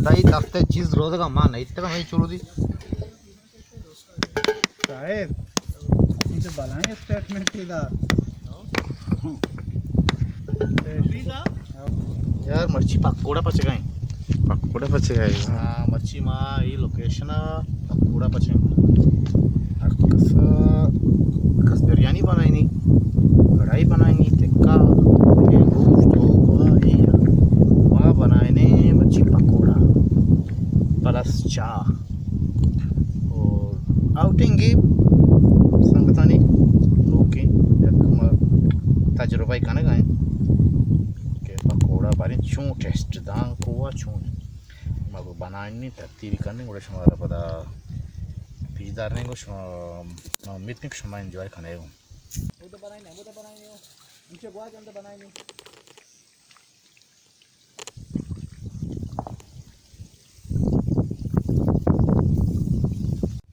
दाई दफ्ते चीज रोजगा मा नहीं इतना मैं चुरू दी साहेब इनसे बनाएंगे स्टेटमेंट सीधा यार मच्छी पकोड़ा पच गए पकोड़े पचे गए हाँ मच्छी मा ये लोकेशन पकोड़ा पचे कस कस बिरयानी बनाई नहीं कढ़ाई बनाई नहीं टिक्का वहाँ बनाए ने मच्छी पकोड़ा प्लस चाह और आउटिंग की संगतानी लोग की तजुर्बा खाने गए के पकोड़ा बारी चूं टेस्ट दां कोवा चूं मग बनानी तरतीब करने కూడా शमारा पदा पिज़्ज़ा ने को मितनिक शमा एंजॉय खाने वो तो बनाएंगे इनसे बुआ जंद बनाएंगे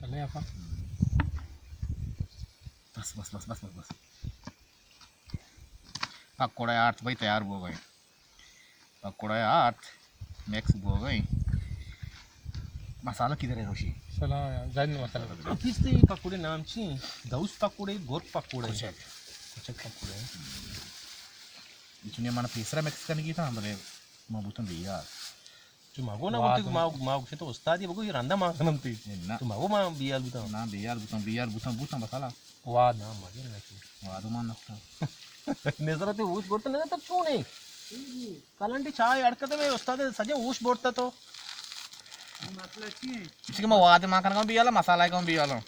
चले आपा बस पकोड़ा आठ भाई तैयार हो गए पकोड़ा आठ मिक्स हो गए मसाला किधर है रोशी चला जाइन मसाला ऑफिस ते पकोडे नामची दौस पकोडे गोर पकोडे कुछ पकोडे इचने mana तीसरा मिक्स करने की था हमारे माबूतन दिया जो मागो ना बोलते मागो से तो उस्ताद ये बगो ये रंदा मागनम ती ना तो मागो मा बियाल बुता ना बियार बुतन मसाला वाद ना मागे ना वादो मान नक्ता नेजरा ते ऊस बोलते नहीं तब क्यों नहीं कालंटी चाय अड़कते में उस्ताद सजे ऊस बोलता तो इसके मैं वादे मां करना बियाला मसाला का बियाला ये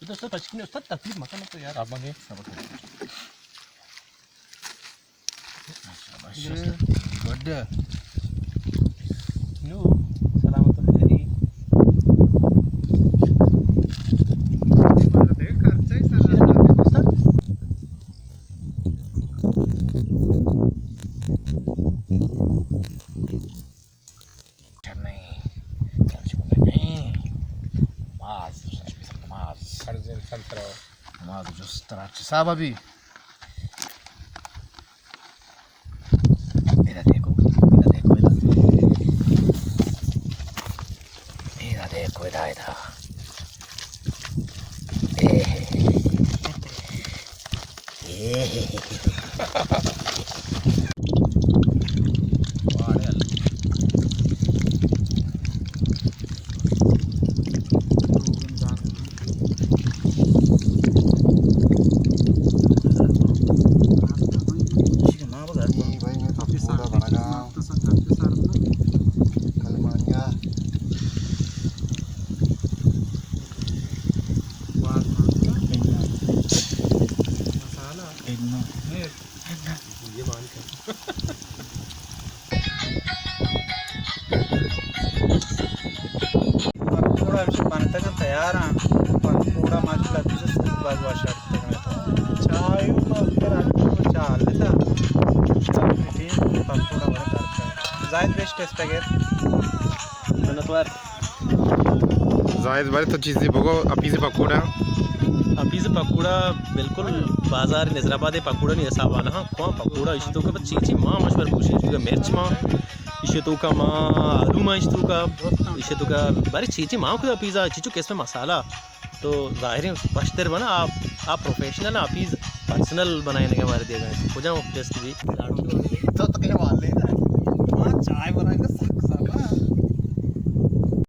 तो उस्ताद पचकने उस्ताद तकलीफ मत तो यार आप मांगे सब गुड नो सलामत तेरी देख खर्चा ही सारा उस्ताद Mas just trate sabe abi mira देखो इधर ये मान कर पकोड़ा भी बनता है तैयार है पकोड़ा माशाल्लाह बिजनेस बाज वाशर चाय में फिर आपको चाल लेता टीम पकोड़ा बड़ा करता है जायद बेस्ट टेस्ट है मैंने तो यार जायद बारे तो चीज़ बगो अपी से पकोड़ा अभी से पकोड़ा बिल्कुल बाजार नजराबाद पकोड़ा नहीं ऐसा वाला हाँ कौन पकोड़ा इस तो का चीची माँ मशवर पूछे इसका मिर्च माँ इसे तो का माँ आलू माँ इस तो का इसे तो का बारी चीची माँ को पिज़्ज़ा चीचू किस में मसाला तो जाहिर है बशतर बना आप प्रोफेशनल आप ही पर्सनल बनाने के हमारे दिए गए हो जाओ टेस्ट भी तो